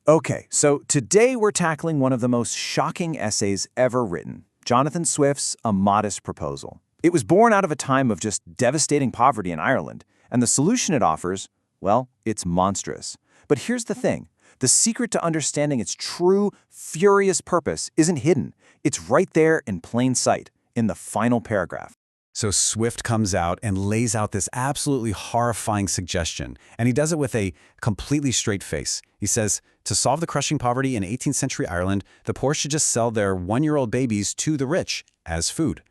Okay, so today we're tackling one of the most shocking essays ever written, Jonathan Swift's A Modest Proposal. It was born out of a time of just devastating poverty in Ireland, and the solution it offers, well, it's monstrous. But here's the thing. The secret to understanding its true, furious purpose isn't hidden. It's right there in plain sight, in the final paragraph. So Swift comes out and lays out this absolutely horrifying suggestion, and he does it with a completely straight face. He says, to solve the crushing poverty in 18th century Ireland, the poor should just sell their one-year-old babies to the rich as food.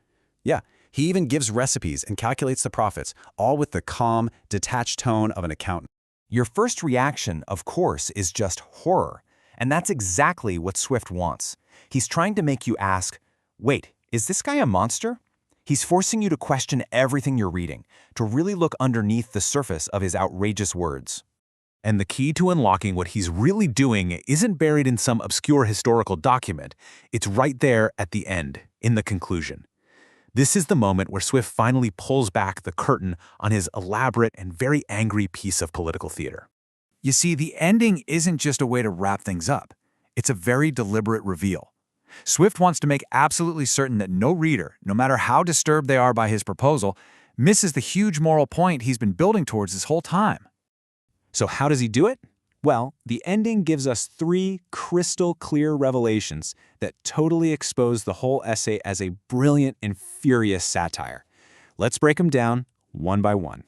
Yeah, he even gives recipes and calculates the profits, all with the calm, detached tone of an accountant. Your first reaction, of course, is just horror. And that's exactly what Swift wants. He's trying to make you ask, wait, is this guy a monster? He's forcing you to question everything you're reading, to really look underneath the surface of his outrageous words. And the key to unlocking what he's really doing isn't buried in some obscure historical document. It's right there at the end, in the conclusion. This is the moment where Swift finally pulls back the curtain on his elaborate and very angry piece of political theater. You see, the ending isn't just a way to wrap things up. It's a very deliberate reveal. Swift wants to make absolutely certain that no reader, no matter how disturbed they are by his proposal, misses the huge moral point he's been building towards this whole time. So how does he do it? Well, the ending gives us three crystal clear revelations that totally expose the whole essay as a brilliant and furious satire. Let's break them down one by one.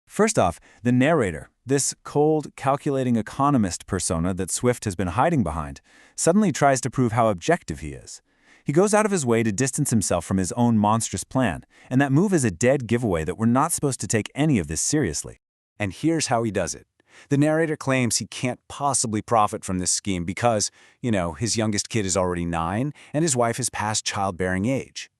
First off, the narrator, this cold, calculating economist persona that Swift has been hiding behind, suddenly tries to prove how objective he is. He goes out of his way to distance himself from his own monstrous plan, and that move is a dead giveaway that we're not supposed to take any of this seriously. And here's how he does it. The narrator claims he can't possibly profit from this scheme because, his youngest kid is already 9 and his wife is past childbearing age.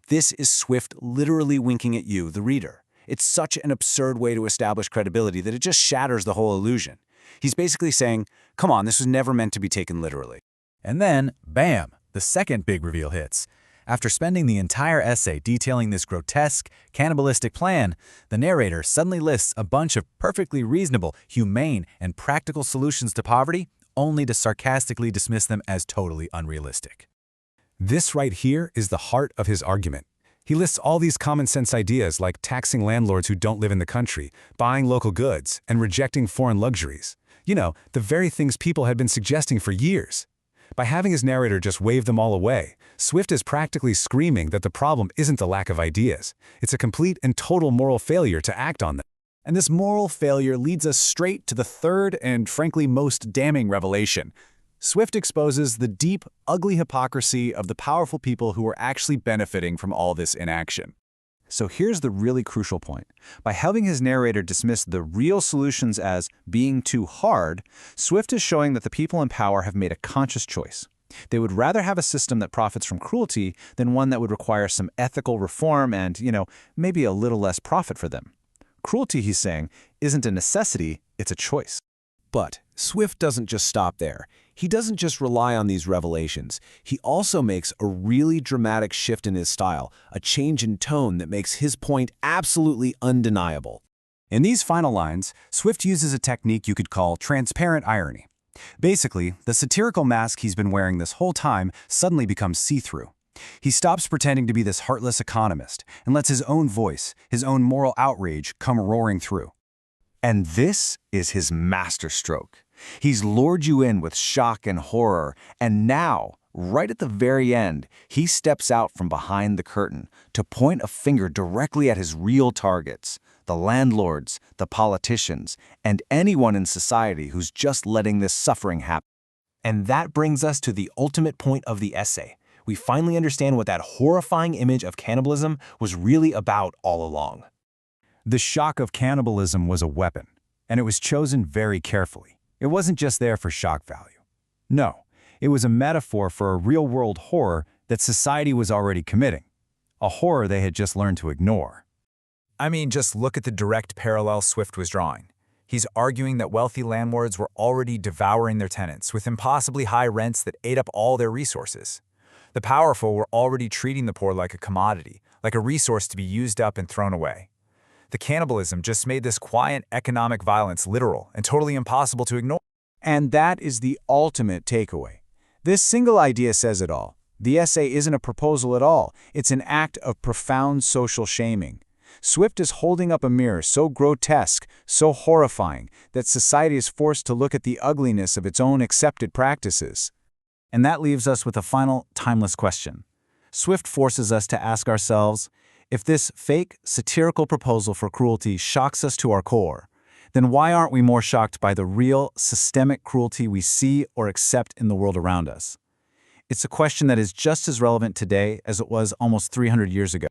This is Swift literally winking at you, the reader. It's such an absurd way to establish credibility that it just shatters the whole illusion. He's basically saying, come on, this was never meant to be taken literally. And then, bam, the second big reveal hits. After spending the entire essay detailing this grotesque, cannibalistic plan, the narrator suddenly lists a bunch of perfectly reasonable, humane, and practical solutions to poverty, only to sarcastically dismiss them as totally unrealistic. This right here is the heart of his argument. He lists all these common-sense ideas like taxing landlords who don't live in the country, buying local goods, and rejecting foreign luxuries. The very things people had been suggesting for years. By having his narrator just wave them all away, Swift is practically screaming that the problem isn't the lack of ideas. It's a complete and total moral failure to act on them. And this moral failure leads us straight to the third and frankly most damning revelation. Swift exposes the deep, ugly hypocrisy of the powerful people who are actually benefiting from all this inaction. So here's the really crucial point. By helping his narrator dismiss the real solutions as being too hard, Swift is showing that the people in power have made a conscious choice. They would rather have a system that profits from cruelty than one that would require some ethical reform and, maybe a little less profit for them. Cruelty, he's saying, isn't a necessity, it's a choice. But Swift doesn't just stop there. He doesn't just rely on these revelations. He also makes a really dramatic shift in his style, a change in tone that makes his point absolutely undeniable. In these final lines, Swift uses a technique you could call transparent irony. Basically, the satirical mask he's been wearing this whole time suddenly becomes see-through. He stops pretending to be this heartless economist and lets his own voice, his own moral outrage, come roaring through. And this is his masterstroke. He's lured you in with shock and horror, and now, right at the very end, he steps out from behind the curtain to point a finger directly at his real targets, the landlords, the politicians, and anyone in society who's just letting this suffering happen. And that brings us to the ultimate point of the essay. We finally understand what that horrifying image of cannibalism was really about all along. The shock of cannibalism was a weapon, and it was chosen very carefully. It wasn't just there for shock value. No, it was a metaphor for a real-world horror that society was already committing, a horror they had just learned to ignore. I mean, just look at the direct parallel Swift was drawing. He's arguing that wealthy landlords were already devouring their tenants with impossibly high rents that ate up all their resources. The powerful were already treating the poor like a commodity, like a resource to be used up and thrown away. The cannibalism just made this quiet economic violence literal and totally impossible to ignore. And that is the ultimate takeaway. This single idea says it all. The essay isn't a proposal at all. It's an act of profound social shaming. Swift is holding up a mirror so grotesque, so horrifying, that society is forced to look at the ugliness of its own accepted practices. And that leaves us with a final, timeless question. Swift forces us to ask ourselves, if this fake, satirical proposal for cruelty shocks us to our core, then why aren't we more shocked by the real, systemic cruelty we see or accept in the world around us? It's a question that is just as relevant today as it was almost 300 years ago.